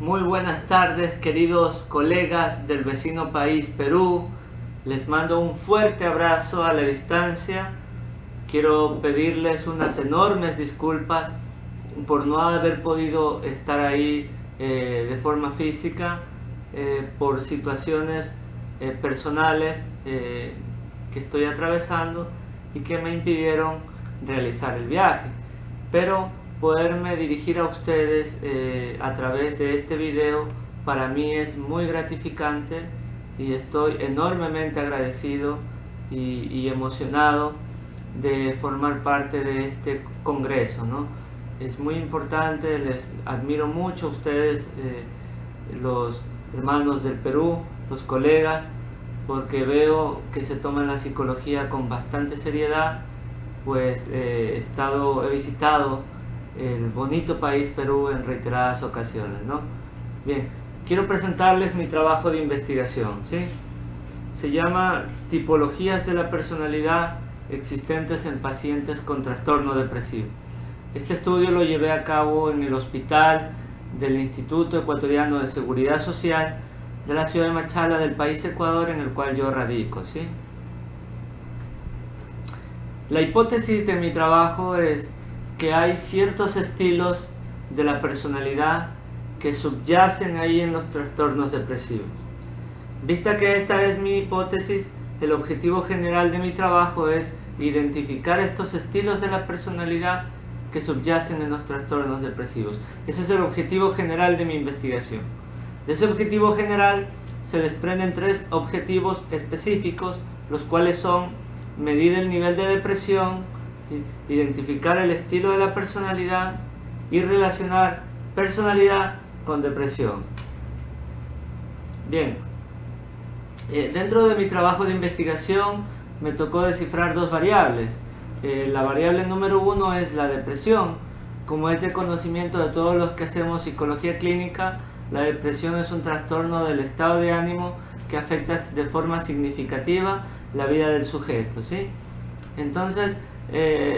Muy buenas tardes, queridos colegas del vecino país Perú. Les mando un fuerte abrazo a la distancia. Quiero pedirles unas enormes disculpas por no haber podido estar ahí de forma física por situaciones personales que estoy atravesando y que me impidieron realizar el viaje. Pero poderme dirigir a ustedes a través de este video para mí es muy gratificante y estoy enormemente agradecido y emocionado de formar parte de este congreso, ¿no? Es muy importante, les admiro mucho a ustedes, los hermanos del Perú, los colegas, porque veo que se toman la psicología con bastante seriedad. Pues he visitado el bonito país Perú en reiteradas ocasiones, ¿no? Bien, quiero presentarles mi trabajo de investigación, ¿sí? Se llama Tipologías de la personalidad existentes en pacientes con trastorno depresivo. Este estudio lo llevé a cabo en el hospital del Instituto Ecuatoriano de Seguridad Social de la ciudad de Machala del país Ecuador, en el cual yo radico, ¿sí? La hipótesis de mi trabajo es que hay ciertos estilos de la personalidad que subyacen ahí en los trastornos depresivos. Vista que esta es mi hipótesis, el objetivo general de mi trabajo es identificar estos estilos de la personalidad que subyacen en los trastornos depresivos. Ese es el objetivo general de mi investigación. De ese objetivo general se desprenden tres objetivos específicos, los cuales son medir el nivel de depresión, ¿sí?, identificar el estilo de la personalidad y relacionar personalidad con depresión. Bien, dentro de mi trabajo de investigación me tocó descifrar dos variables. La variable número 1 es la depresión. Como es de conocimiento de todos los que hacemos psicología clínica, la depresión es un trastorno del estado de ánimo que afecta de forma significativa la vida del sujeto, ¿sí? Entonces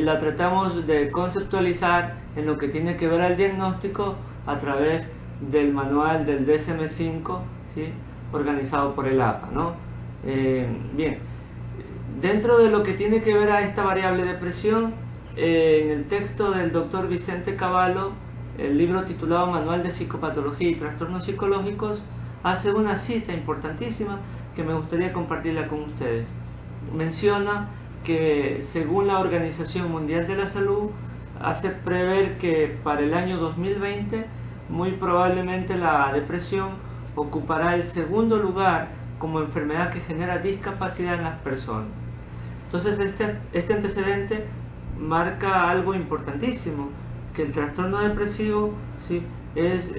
la tratamos de conceptualizar en lo que tiene que ver al diagnóstico a través del manual del DSM-5, ¿sí?, organizado por el APA, ¿no? Bien, dentro de lo que tiene que ver a esta variable depresión, en el texto del doctor Vicente Cavallo, el libro titulado Manual de Psicopatología y Trastornos Psicológicos, hace una cita importantísima que me gustaría compartirla con ustedes. Menciona que según la Organización Mundial de la Salud, hace prever que para el año 2020 muy probablemente la depresión ocupará el segundo lugar como enfermedad que genera discapacidad en las personas. Entonces este antecedente marca algo importantísimo, que el trastorno depresivo, ¿sí?, es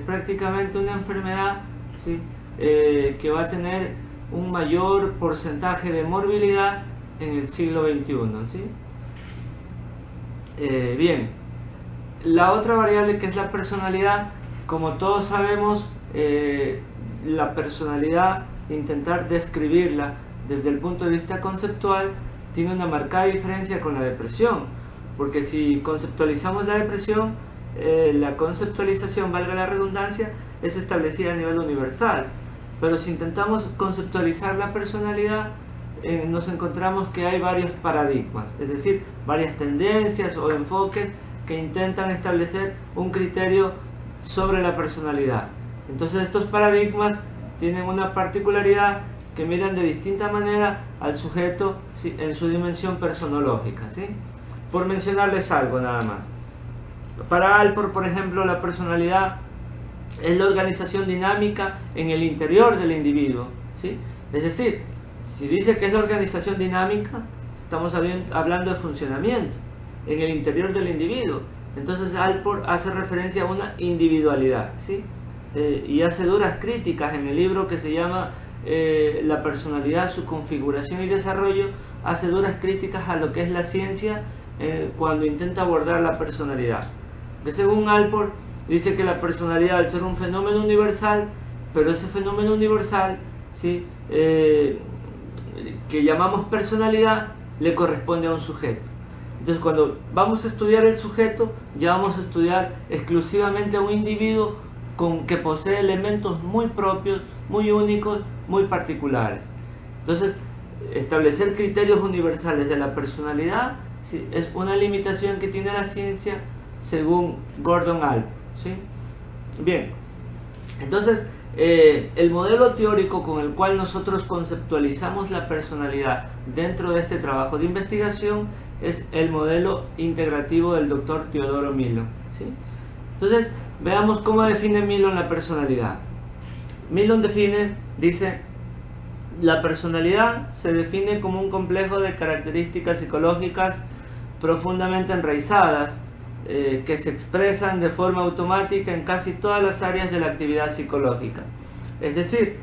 prácticamente una enfermedad, ¿sí?, que va a tener un mayor porcentaje de morbilidad en el siglo XXI, ¿sí? Bien, la otra variable, que es la personalidad, como todos sabemos, la personalidad, intentar describirla desde el punto de vista conceptual, tiene una marcada diferencia con la depresión, porque si conceptualizamos la depresión, la conceptualización, valga la redundancia, es establecida a nivel universal, pero si intentamos conceptualizar la personalidad, nos encontramos que hay varios paradigmas, es decir, varias tendencias o enfoques que intentan establecer un criterio sobre la personalidad. Entonces estos paradigmas tienen una particularidad, que miran de distinta manera al sujeto, ¿sí?, en su dimensión personológica, ¿sí? Por mencionarles algo nada más. Para Alport, por ejemplo, la personalidad es la organización dinámica en el interior del individuo, ¿sí? Es decir, si dice que es la organización dinámica, estamos hablando de funcionamiento en el interior del individuo. Entonces Alport hace referencia a una individualidad, ¿sí? Y hace duras críticas en el libro que se llama La personalidad, su configuración y desarrollo. Hace duras críticas a lo que es la ciencia cuando intenta abordar la personalidad. Que según Alport, dice que la personalidad, al ser un fenómeno universal, pero ese fenómeno universal, ¿sí?, que llamamos personalidad, le corresponde a un sujeto. Entonces, cuando vamos a estudiar el sujeto, ya vamos a estudiar exclusivamente a un individuo que posee elementos muy propios, muy únicos, muy particulares. Entonces, establecer criterios universales de la personalidad, ¿sí?, es una limitación que tiene la ciencia según Gordon Alp, ¿sí? Bien, entonces el modelo teórico con el cual nosotros conceptualizamos la personalidad dentro de este trabajo de investigación es el modelo integrativo del doctor Teodoro Millon, ¿sí? Entonces, veamos cómo define Millon la personalidad. Millon dice: la personalidad se define como un complejo de características psicológicas profundamente enraizadas, que se expresan de forma automática en casi todas las áreas de la actividad psicológica. Es decir,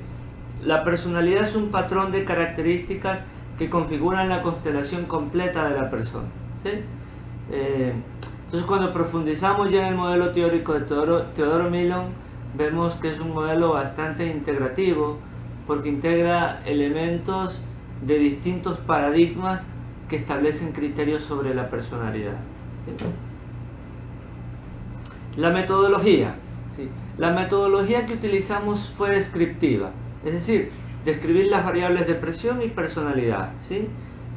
la personalidad es un patrón de características que configuran la constelación completa de la persona, ¿sí? Entonces, cuando profundizamos ya en el modelo teórico de Teodoro Millon, vemos que es un modelo bastante integrativo, porque integra elementos de distintos paradigmas que establecen criterios sobre la personalidad, ¿sí? La metodología, ¿sí? La metodología que utilizamos fue descriptiva, es decir, describir las variables depresión y personalidad, ¿sí?,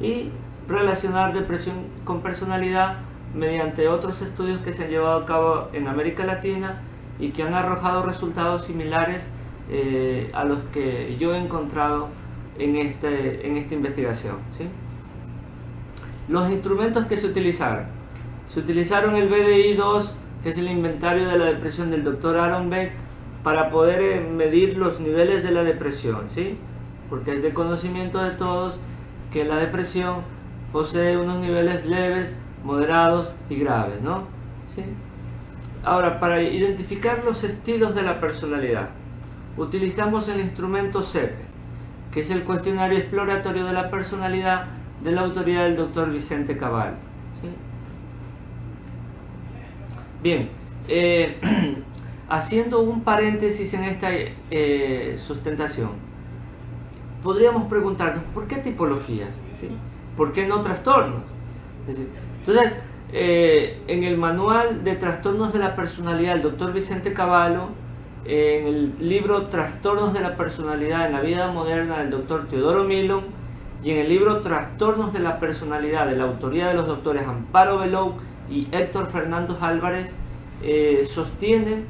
y relacionar depresión con personalidad mediante otros estudios que se han llevado a cabo en América Latina y que han arrojado resultados similares a los que yo he encontrado en esta investigación, ¿sí? Los instrumentos que se utilizaron el BDI-2, que es el inventario de la depresión del Dr. Aaron Beck, para poder medir los niveles de la depresión, ¿sí? Porque es de conocimiento de todos que la depresión posee unos niveles leves, moderados y graves, ¿no? ¿Sí? Ahora, para identificar los estilos de la personalidad, utilizamos el instrumento CEPE, que es el cuestionario exploratorio de la personalidad de la autoría del Dr. Vicente Cavallo, ¿sí? Bien, haciendo un paréntesis en esta sustentación, podríamos preguntarnos, ¿por qué tipologías? ¿Sí? ¿Por qué no trastornos? Es decir, entonces, en el manual de trastornos de la personalidad del Dr. Vicente Cavallo, en el libro Trastornos de la personalidad en la vida moderna del Dr. Teodoro Millon, y en el libro Trastornos de la personalidad de la autoría de los doctores Amparo Belou y Héctor Fernando Álvarez, sostienen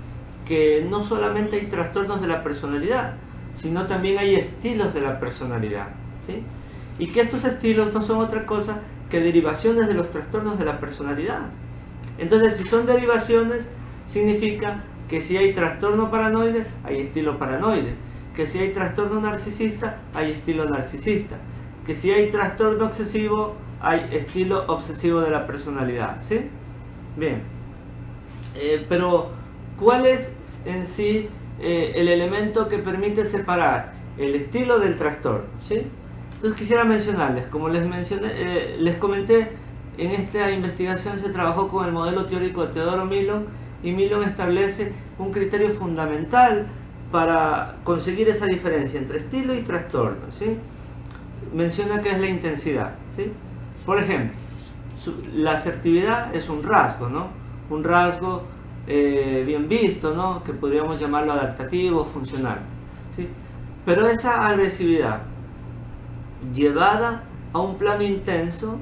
que no solamente hay trastornos de la personalidad, sino también hay estilos de la personalidad, ¿sí? Y que estos estilos no son otra cosa que derivaciones de los trastornos de la personalidad. Entonces, si son derivaciones, significa que si hay trastorno paranoide, hay estilo paranoide, que si hay trastorno narcisista, hay estilo narcisista, que si hay trastorno obsesivo, hay estilo obsesivo de la personalidad, ¿sí? Bien, pero ¿cuál es en sí el elemento que permite separar el estilo del trastorno, ¿sí? Entonces quisiera mencionarles, como les comenté, en esta investigación se trabajó con el modelo teórico de Teodoro Millon, y Millon establece un criterio fundamental para conseguir esa diferencia entre estilo y trastorno, ¿sí? Menciona que es la intensidad, ¿sí? Por ejemplo, la asertividad es un rasgo, ¿no? Un rasgo bien visto, ¿no? Que podríamos llamarlo adaptativo, funcional, ¿sí? Pero esa agresividad llevada a un plano intenso,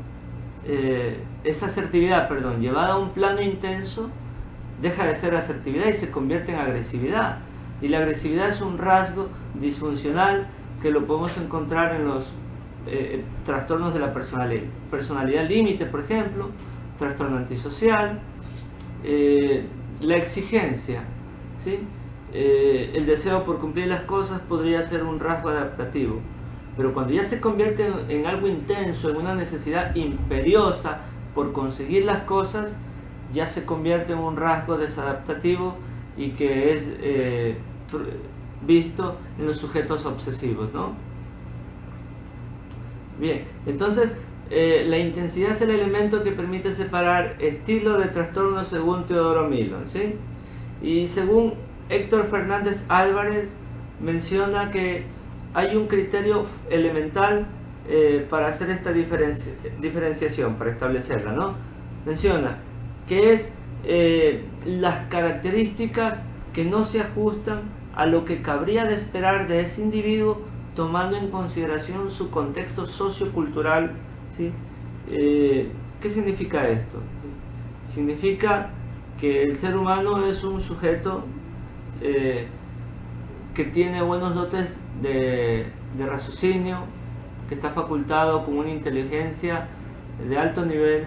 esa asertividad, perdón, llevada a un plano intenso, deja de ser asertividad y se convierte en agresividad. Y la agresividad es un rasgo disfuncional que lo podemos encontrar en los trastornos de la personalidad límite, por ejemplo, trastorno antisocial, la exigencia, ¿sí? El deseo por cumplir las cosas podría ser un rasgo adaptativo, pero cuando ya se convierte en algo intenso, en una necesidad imperiosa por conseguir las cosas, ya se convierte en un rasgo desadaptativo y que es visto en los sujetos obsesivos, ¿no? Bien, entonces la intensidad es el elemento que permite separar estilo de trastorno según Teodoro Millon, ¿sí? Y según Héctor Fernández Álvarez, menciona que hay un criterio elemental para hacer esta diferenciación, para establecerla, ¿no? Menciona que es las características que no se ajustan a lo que cabría de esperar de ese individuo, tomando en consideración su contexto sociocultural, ¿sí? ¿Qué significa esto? Significa que el ser humano es un sujeto que tiene buenos dotes de raciocinio, que está facultado con una inteligencia de alto nivel,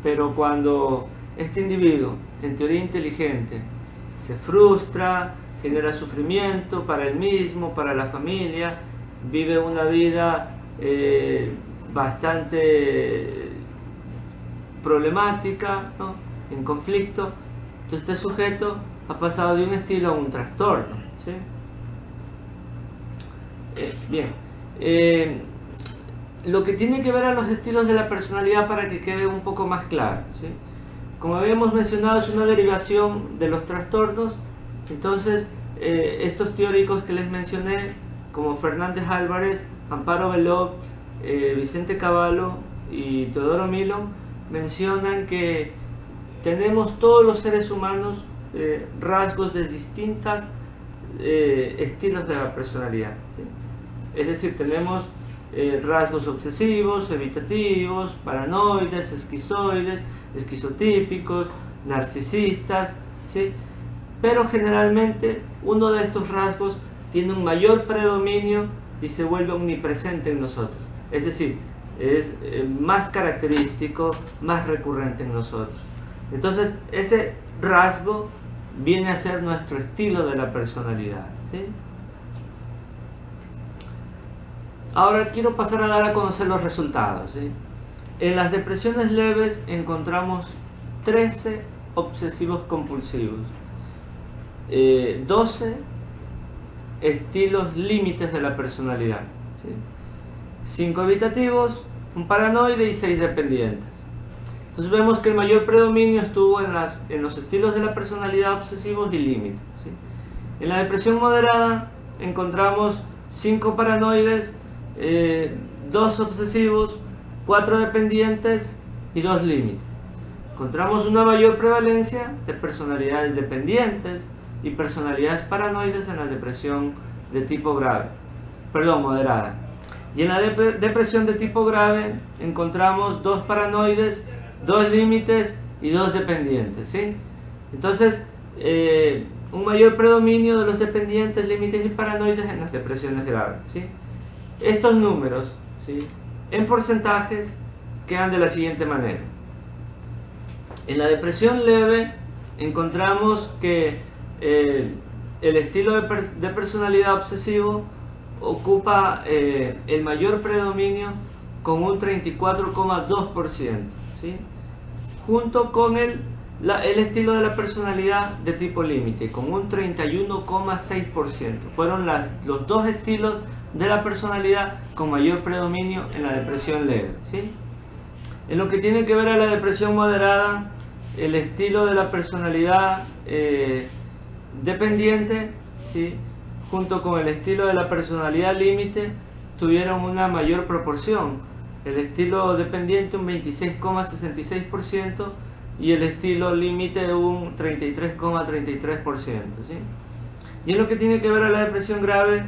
pero cuando este individuo, en teoría inteligente, se frustra, genera sufrimiento para él mismo, para la familia, vive una vida bastante problemática, ¿no? En conflicto, entonces este sujeto ha pasado de un estilo a un trastorno, ¿sí? Lo que tiene que ver a los estilos de la personalidad, para que quede un poco más claro, ¿sí? Como habíamos mencionado, es una derivación de los trastornos. Entonces estos teóricos que les mencioné, como Fernández Álvarez, Amparo Belov, Vicente Cavallo y Teodoro Milon, mencionan que tenemos todos los seres humanos rasgos de distintos estilos de la personalidad, ¿sí? Es decir, tenemos rasgos obsesivos, evitativos, paranoides, esquizoides, esquizotípicos, narcisistas, ¿sí? Pero generalmente uno de estos rasgos tiene un mayor predominio y se vuelve omnipresente en nosotros, es decir, es más característico, más recurrente en nosotros. Entonces ese rasgo viene a ser nuestro estilo de la personalidad, ¿sí? Ahora quiero pasar a dar a conocer los resultados, ¿sí? En las depresiones leves encontramos 13 obsesivos compulsivos, 12 estilos límites de la personalidad, ¿sí? 5 evitativos, un paranoide y 6 dependientes. Entonces vemos que el mayor predominio estuvo en los estilos de la personalidad obsesivos y límites, ¿sí? En la depresión moderada encontramos 5 paranoides, 2 obsesivos, 4 dependientes y 2 límites. Encontramos una mayor prevalencia de personalidades dependientes y personalidades paranoides en la depresión de tipo moderada. Y en la depresión de tipo grave encontramos 2 paranoides, 2 límites y 2 dependientes, ¿sí? Entonces, un mayor predominio de los dependientes, límites y paranoides en las depresiones graves, ¿sí? Estos números, ¿sí?, en porcentajes quedan de la siguiente manera. En la depresión leve encontramos que el estilo de personalidad obsesivo ocupa el mayor predominio con un 34,2%, ¿sí?, junto con el estilo de la personalidad de tipo límite con un 31,6%. Fueron los dos estilos de la personalidad con mayor predominio en la depresión leve, ¿sí? En lo que tiene que ver a la depresión moderada, el estilo de la personalidad dependiente, ¿sí?, junto con el estilo de la personalidad límite, tuvieron una mayor proporción. El estilo dependiente un 26,66% y el estilo límite un 33,33%, ¿sí? Y en lo que tiene que ver a la depresión grave,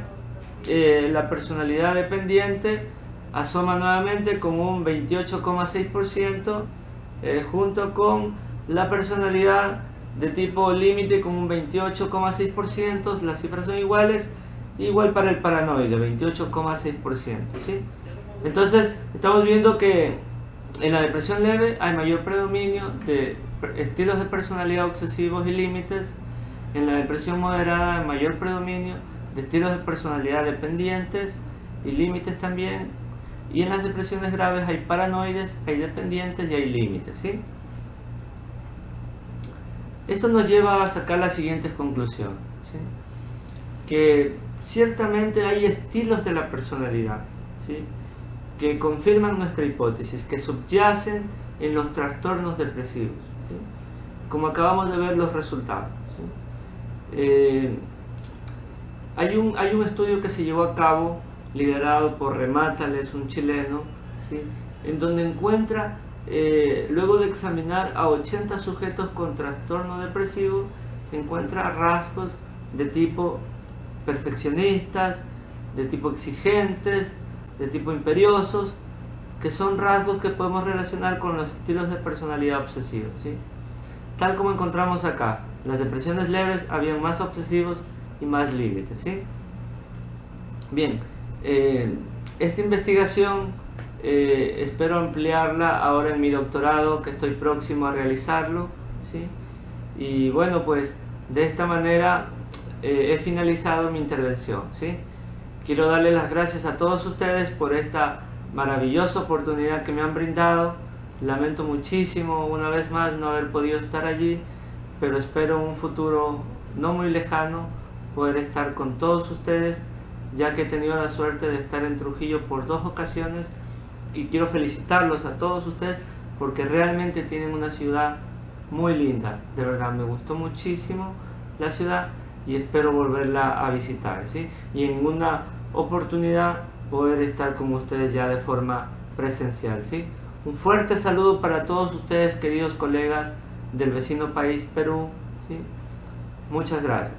la personalidad dependiente asoma nuevamente con un 28,6%, junto con la personalidad de tipo límite con un 28,6%, las cifras son iguales, igual para el paranoide, 28,6%, ¿sí? Entonces estamos viendo que en la depresión leve hay mayor predominio de estilos de personalidad obsesivos y límites. En la depresión moderada hay mayor predominio de estilos de personalidad dependientes y límites también. Y en las depresiones graves hay paranoides, hay dependientes y hay límites, ¿sí? Esto nos lleva a sacar las siguientes conclusiones, ¿sí? Que ciertamente hay estilos de la personalidad, ¿sí?, que confirman nuestra hipótesis, que subyacen en los trastornos depresivos, ¿sí?, como acabamos de ver los resultados, ¿sí? Hay un estudio que se llevó a cabo, liderado por Remátales, un chileno, ¿sí?, en donde luego de examinar a 80 sujetos con trastorno depresivo, encuentra rasgos de tipo perfeccionistas, de tipo exigentes, de tipo imperiosos, que son rasgos que podemos relacionar con los estilos de personalidad obsesivos, ¿sí? Tal como encontramos acá, las depresiones leves habían más obsesivos y más límites, ¿sí? Bien, esta investigación espero ampliarla ahora en mi doctorado, que estoy próximo a realizarlo, ¿sí? Y bueno, pues de esta manera he finalizado mi intervención, ¿sí? Quiero darles las gracias a todos ustedes por esta maravillosa oportunidad que me han brindado. Lamento muchísimo una vez más no haber podido estar allí, pero espero en un futuro no muy lejano poder estar con todos ustedes, ya que he tenido la suerte de estar en Trujillo por 2 ocasiones y quiero felicitarlos a todos ustedes porque realmente tienen una ciudad muy linda. De verdad, me gustó muchísimo la ciudad y espero volverla a visitar, ¿sí? Y en una oportunidad poder estar con ustedes ya de forma presencial, ¿sí? Un fuerte saludo para todos ustedes, queridos colegas del vecino país Perú, ¿sí? Muchas gracias.